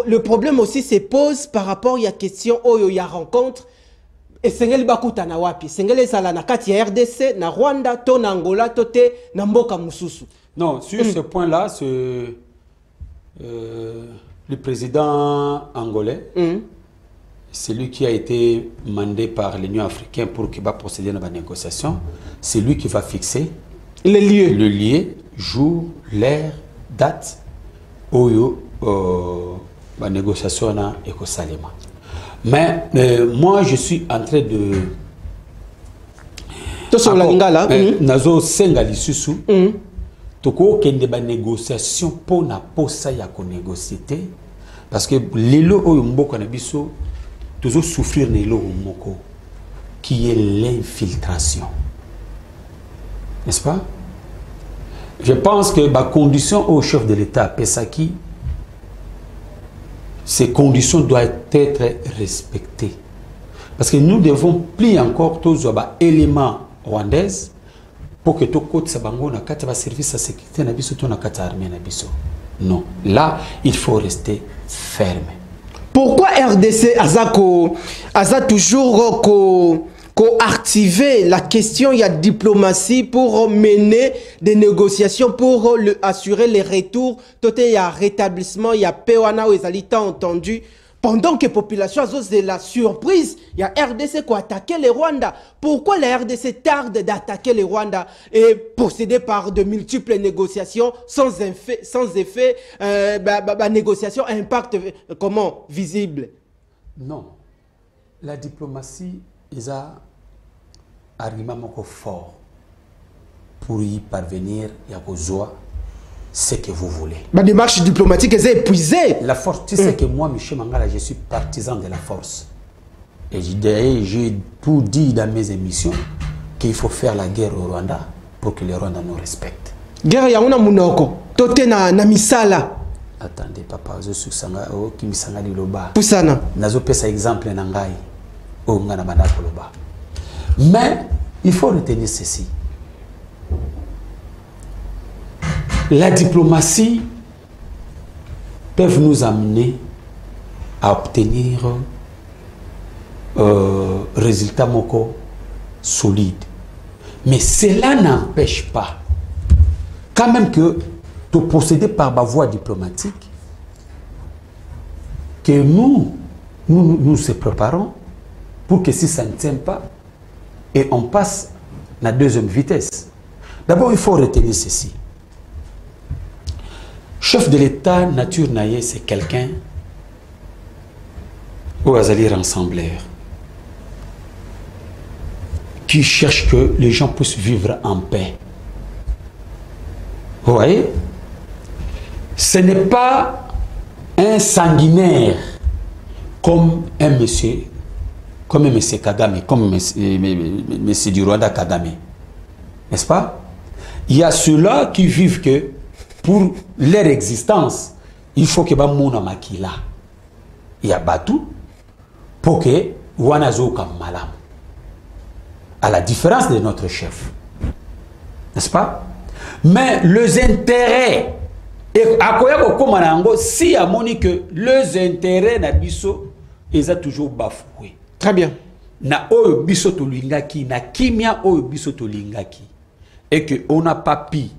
le problème aussi se pose par rapport à la question où il y a rencontre. Et Sengeli Bakuta na wapi? Sengeli Zala na kati ya RDC, na Rwanda, to na Angola, to te na mboka mususu. Non, sur ce point-là, le président angolais, c'est lui qui a été mandé par l'Union africaine pour qu'il va procéder à la négociation. C'est lui qui va fixer le lieu, jour, l'heure, date, oyo, la négociation na Ekosalema. Mais moi, je suis en train de... Nazo Sengali Susu, toko kende ba négociation pour na posa ya ko négocier, parce que lelo oyo mboko na biso toujours souffrir ne lo moko qui est l'infiltration, n'est-ce pas? Je pense que la condition au chef de l'État Pesaki, ces conditions doivent être respectées. Parce que nous devons plier encore tous les éléments rwandais pour que tout côté sabango na kata va service à sécurité na biso to na kata armée na biso. Non, là il faut rester ferme. Pourquoi RDC a toujours activer la question, il y a diplomatie pour mener des négociations, pour assurer les retours. Tout il y a rétablissement, il y a Pewana où ils ont entendu. Pendant que la population a de la surprise, il y a RDC qui a attaqué les Rwandais. Pourquoi la RDC tarde d'attaquer les Rwandais et procéder par de multiples négociations sans effet, négociation impact comment visible? Non, la diplomatie ils ont argument fort pour y parvenir et à ce que vous voulez. Ma démarche diplomatique est épuisée. La force, tu sais que moi, Michel Mangala, je suis partisan de la force. Et j'ai tout dit dans mes émissions qu'il faut faire la guerre au Rwanda pour que les Rwandais nous respectent. Guerre ya una munoko, tote na misala. Attendez, papa, je suis sanga o kimisanga liloba. Pusana. Nazo pesa exemple na ngai. O ngana bandako loba. Mais il faut retenir ceci. La diplomatie peut nous amener à obtenir résultats moko solides. Mais cela n'empêche pas quand même que de procéder par ma voie diplomatique que nous se préparons pour que si ça ne tient pas, et on passe à la deuxième vitesse. D'abord, il faut retenir ceci. Chef de l'État, nature naïe, c'est quelqu'un au Azali rassembleur qui cherche que les gens puissent vivre en paix. Vous voyez? Ce n'est pas un sanguinaire comme un monsieur Kagame, comme monsieur du Rwanda Kagame. N'est-ce pas? Il y a ceux-là qui vivent que pour leur existence, il faut que Bamona Makila. Il y a Batu pour que Wanazo Kamalam. À la différence de notre chef. N'est-ce pas? Mais les intérêts, et à quoi si à moni que les intérêts n'abisso, ils ont toujours bafoué. Très bien. Na oyo biso to lingaki, na kimia oyo biso to lingaki. Et que on n'a pas pu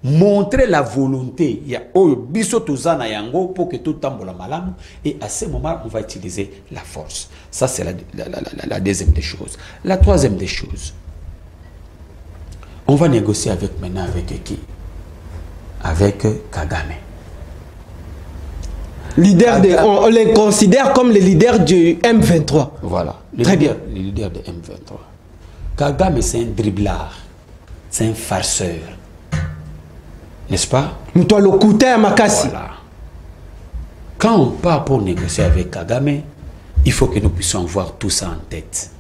montrer la volonté, il y a oyo biso to zana yango pour que tout tambola malam. Et à ce moment, on va utiliser la force. Ça, c'est la deuxième des choses. La troisième des choses, on va négocier maintenant avec qui? Avec Kagame. On les considère comme les leaders du M23. Voilà. Très bien. Les leaders de M23. Kagame, c'est un dribblard. C'est un farceur. N'est-ce pas? Voilà. Quand on part pour négocier avec Kagame, il faut que nous puissions voir tout ça en tête.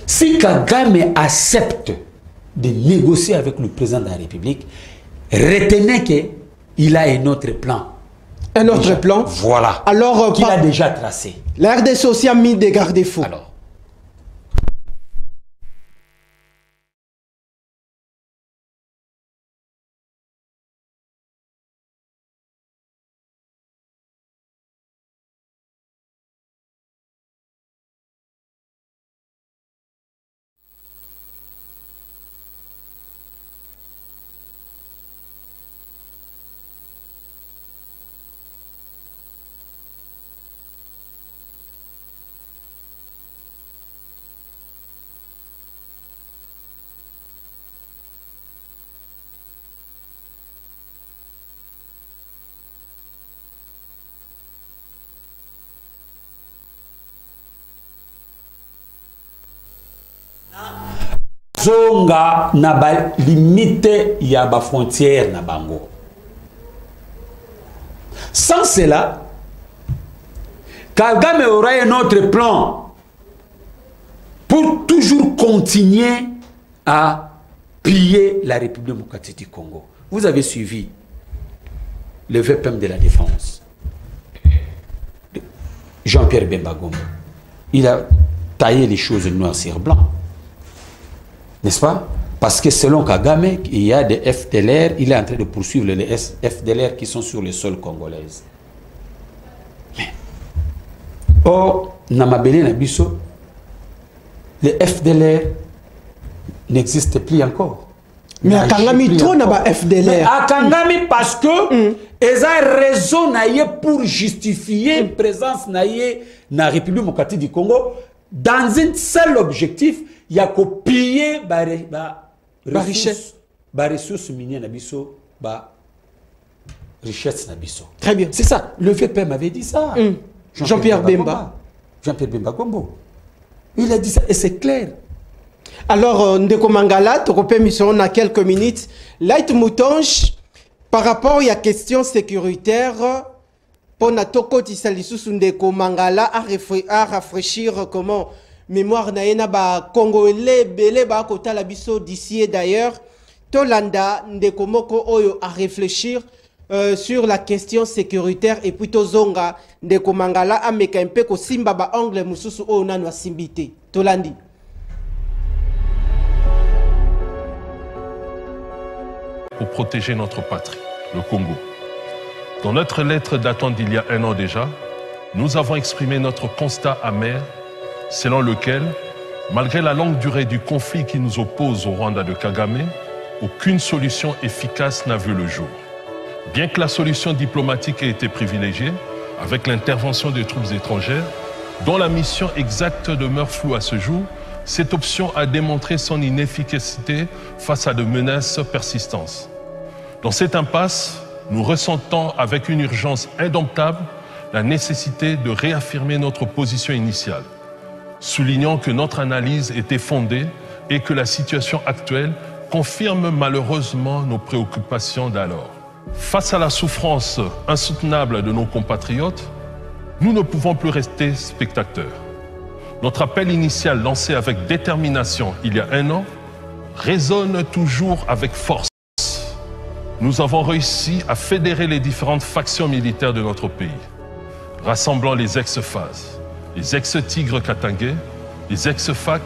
Si Kagame accepte de négocier avec le président de la République, retenez qu'il a un autre plan. Un autre plan? Voilà. Alors, qu'il a déjà tracé. La RDC aussi a mis des garde-fous. Alors. Zonga na ba limite ya ba frontière na bango. Sans cela, Kagame aura un autre plan pour toujours continuer à piller la République démocratique du Congo. Vous avez suivi le VPM de la Défense, Jean-Pierre Bemba Gombo. Il a taillé les choses noir sur blanc. N'est-ce pas? Parce que selon Kagame, il y a des FDLR, il est en train de poursuivre les FDLR qui sont sur le sol congolais. Mais, or, Namabele Nabiso, les FDLR n'existent plus encore. Mais à Kangami, trop n'a pas FDLR. Mais à Kangami, parce que ils ont raison pour justifier la présence de la République démocratique du Congo dans un seul objectif. Il y a copié la ressource minière nabiso, richesse nabiso. Très bien. C'est ça. Le VPM avait dit ça. Jean-Pierre Bemba. Jean-Pierre Bemba Gombo. Il a dit ça et c'est clair. Alors, Ndeko Mangala, tu peux mission dans quelques minutes. Light Moutonge, par rapport à la question sécuritaire, pour Natoko Tissalisou Ndeko Mangala à rafraîchir comment mémoire naïna ba congolais belé ba kota la biso d'ici et d'ailleurs Tolanda Ndeko Moko Oyo à réfléchir sur la question sécuritaire et puis Tozonga Ndeko Mangala a meka un peu ko simba ba angle mususu o nanwa simbité Tolandi. Pour protéger notre patrie, le Congo. Dans notre lettre datant d'il y a 1 an déjà, nous avons exprimé notre constat amer selon lequel, malgré la longue durée du conflit qui nous oppose au Rwanda de Kagame, aucune solution efficace n'a vu le jour. Bien que la solution diplomatique ait été privilégiée, avec l'intervention des troupes étrangères, dont la mission exacte demeure floue à ce jour, cette option a démontré son inefficacité face à de menaces persistantes. Dans cette impasse, nous ressentons avec une urgence indomptable la nécessité de réaffirmer notre position initiale, soulignant que notre analyse était fondée et que la situation actuelle confirme malheureusement nos préoccupations d'alors. Face à la souffrance insoutenable de nos compatriotes, nous ne pouvons plus rester spectateurs. Notre appel initial lancé avec détermination il y a un an résonne toujours avec force. Nous avons réussi à fédérer les différentes factions militaires de notre pays, rassemblant les ex-FAS, les ex-Tigres Katangais, les ex-FAC,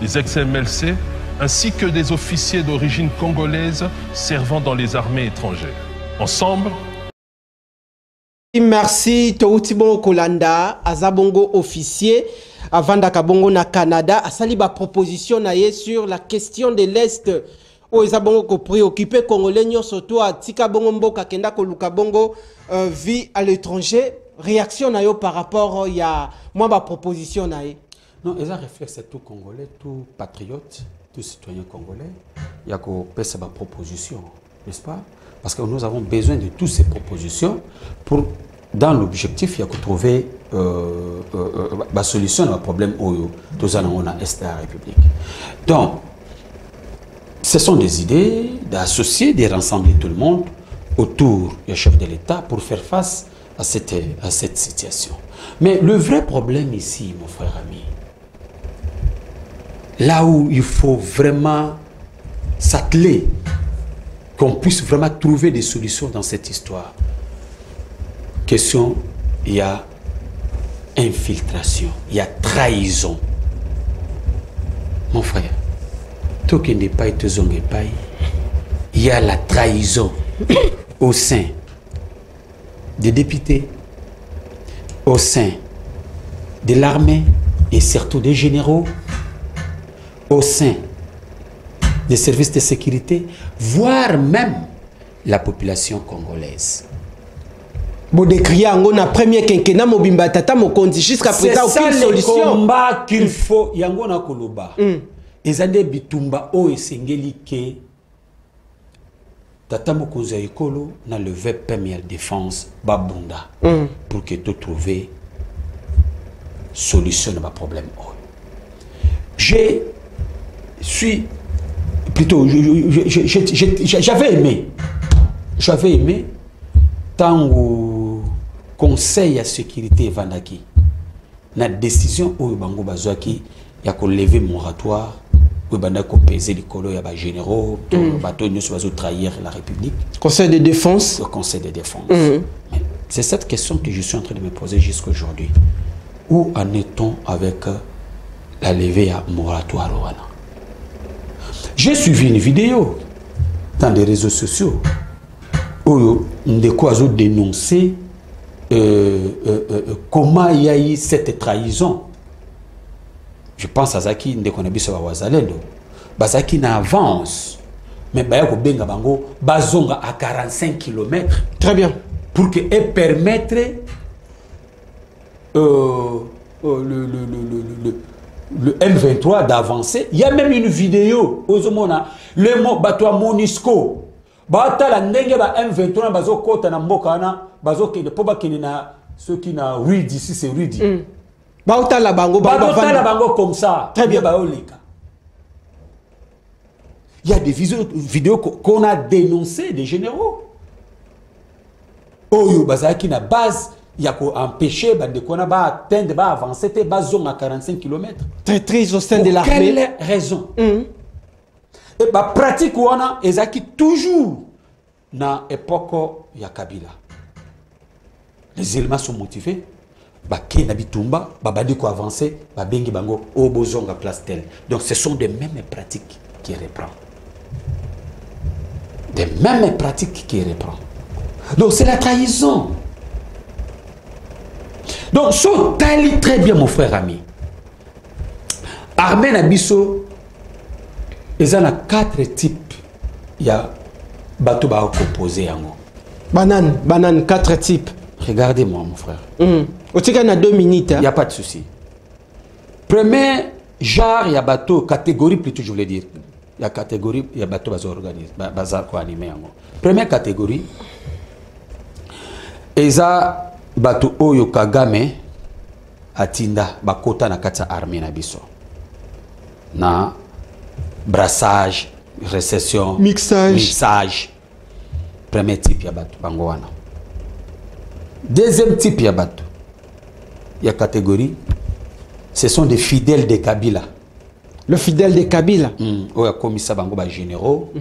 les ex-MLC, ainsi que des officiers d'origine congolaise servant dans les armées étrangères. Ensemble, merci Toutibon Kolanda, Azabongo officier, Avanda Kabongo na Canada, Asali ba proposition naie sur la question de l'Est. O Azabongo ko préoccupé Congolais surtout à Tika Bongo Mboka Kenda Koluka Bongo vit à l'étranger. Réaction naio par rapport à moi ma proposition naie. Non, ils ont réfléchi tout Congolais, tout patriote, tout citoyen congolais. Il y a qu'on peut ma proposition, n'est-ce pas? Parce que nous avons besoin de toutes ces propositions pour, dans l'objectif, il y a que trouver la solution à un problème où nous avons à l'Est de la République. Donc, ce sont des idées d'associer, de rassembler tout le monde autour du chef de l'État pour faire face à cette situation. Mais le vrai problème ici, mon frère ami, là où il faut vraiment s'atteler, qu'on puisse vraiment trouver des solutions dans cette histoire. Question, il y a infiltration, il y a trahison. Mon frère, tout qui n'est pas été zongé, il y a la trahison au sein des députés, au sein de l'armée et surtout des généraux, au sein des services de sécurité, voire même la population congolaise. Bon, décrier en a premier quinquennat Mobimba Tata Mokondi jusqu'à présent aucune solution. C'est ça le combat qu'il faut. Yango na koloba. Ezande bitumba o esengeli ke Tata Mokonzi Ekolo na levé première défense babunda pour que tu trouves solution à ma problème. Je suis plutôt, j'avais aimé tant au Conseil à sécurité Vandaki, la décision où Bango Bazouaki y a qu'on lever moratoire, où Bandako peser les colos, il y a des généraux, bateau nous soit trahir la République. Conseil de défense. Le Conseil de défense. C'est cette question que je suis en train de me poser jusqu'à aujourd'hui. Où en est-on avec la levée à moratoire Rwanda? J'ai suivi une vidéo dans les réseaux sociaux où on dénonçait comment il y a eu cette trahison. Je pense à Zaki Ndekonabiso Wazalendo. Bazaki n'avance, mais Bayako Benga Bango, Bazonga à 45 km. Très bien. Pour que permettre le M23 d'avancer. Il y a même une vidéo aux Omona, le mot Batoa Monisco. Bata la ndenge ba M23 bazo kota na mboka na bazo ke poba kene na ceux qui na oui d'ici c'est oui dit. Bata la bango comme ça. Très bien. Il y a des vidéos qu'on a dénoncées des généraux. Oyo bazaki na base il y a empêché de qu'on a atteindre avancer te bazon à 45 km. Très au sein de l'armée. Quelle raison? Et bah pratique on a ezaki toujours na époque ya Kabila. Les éléments sont motivés. Bah qui na bitumba, bah badi ko avancer, bah bengi bango au bozonga place telle. Donc ce sont des mêmes pratiques qui reprend. Des mêmes pratiques qui reprend. Donc c'est la trahison. Donc ça taille très bien mon frère ami. Armée Nabiso, ils ont 4 types. Il y a bateau composé en haut. Banane 4 types. Regardez-moi, mon frère. Au tika na 2 minutes. Il n'y a pas de souci. Premier genre, il y a bateau, catégorie plutôt, je voulais dire. Il y a catégorie, il y a bateau, bazar quoi animé. Première catégorie, eza bateau oyo Kagame atinda bakota na kata armée na biso. Na brassage, récession, mixage. Premier type, il y a bateau, bangoana. Deuxième type, il y a bateau. Il y a catégorie, ce sont des fidèles de Kabila. Le fidèle de Kabila. Ou a commis ça bango ba généraux.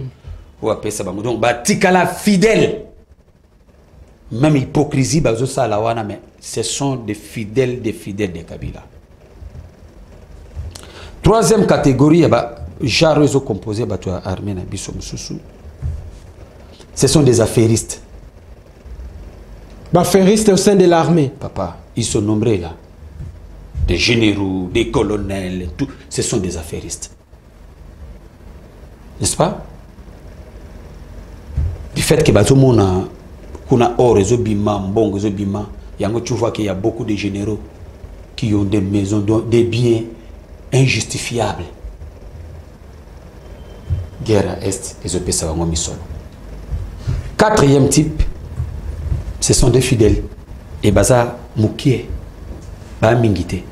Ou a payé ça bango. Donc ba tikala fidèle. Même hypocrisie bazo ça la wana, mais ce sont des fidèles de Kabila. Troisième catégorie, bah genre réseau composé bato armée na biso mususu. Ce sont des affairistes. Affairistes au sein de l'armée. Papa, ils sont nombreux là. Des généraux, des colonels, tout. Ce sont des affairistes. N'est-ce pas? Du fait que tout le monde a or, tu vois qu'il y a beaucoup de généraux qui ont des maisons, des biens injustifiables. Guerre à Est, et quatrième type, ce sont des fidèles. Et baza moukie, ba mingité.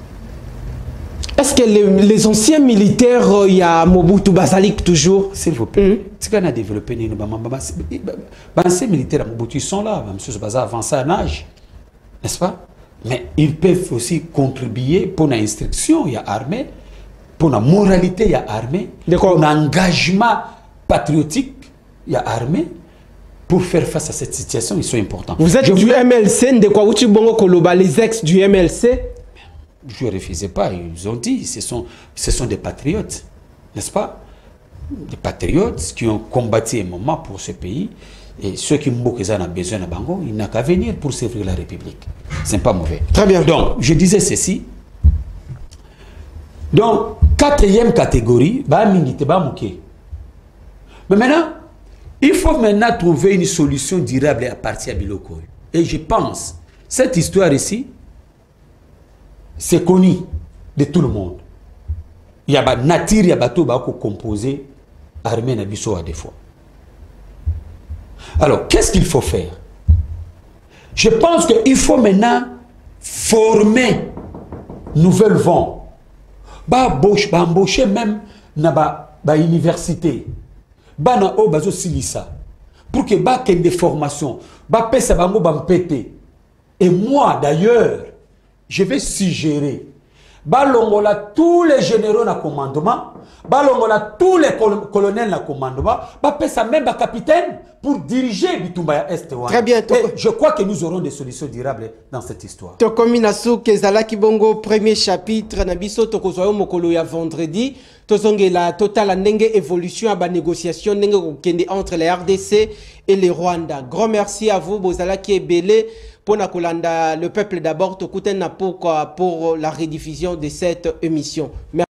Est-ce que les anciens militaires, il y a Mobutu Bazalik toujours? S'il vous plaît. Ce qu'on a développé, les anciens militaires Mobutu, ils sont là, même si c'est avancé en âge. N'est-ce pas? Mais ils peuvent aussi contribuer pour l'instruction, il y a armée, pour la moralité, il y a armée, pour l'engagement patriotique, il y a armée. Pour faire face à cette situation, ils sont importants. Vous êtes du MLC, de quoi vous bongo koloba, les ex du MLC? Je ne refusais pas, ils ont dit, ce sont des patriotes, n'est-ce pas? Des patriotes qui ont combattu un moment pour ce pays. Et ceux qui ont besoin de Bango, il n'a qu'à venir pour servir la République. Ce n'est pas mauvais. Très bien. Donc, je disais ceci. Donc, quatrième catégorie, mais maintenant, il faut maintenant trouver une solution durable à partir de Biloko. Et je pense, cette histoire ici, c'est connu de tout le monde. Il y a des nature, il y a des bateaux composés, armés na biso à des fois. Alors, qu'est-ce qu'il faut faire? Je pense qu'il faut maintenant former nouvelles vents. Embaucher même dans l'université. Bana o bazo silisa. Pour que ba ait des formations. Ba pesa bango ba mpete. Et moi d'ailleurs, je vais suggérer. Ba longola tous les généraux na commandement. Ba longola tous les colonels na commandement. Ba pesa même ba capitaine pour diriger Bitumba Est. Très bien. Et je crois que nous aurons des solutions durables dans cette histoire. Tokominasu Kezala Kibongo, premier chapitre, Nabiso Tokozoyo Mokolo ya vendredi. Tozonge la totale ndenge évolution à la négociation entre les RDC et les Rwanda. Grand merci à vous, Bozala qui est belé pour le peuple d'abord. Tokuten pour la rediffusion de cette émission. Merci.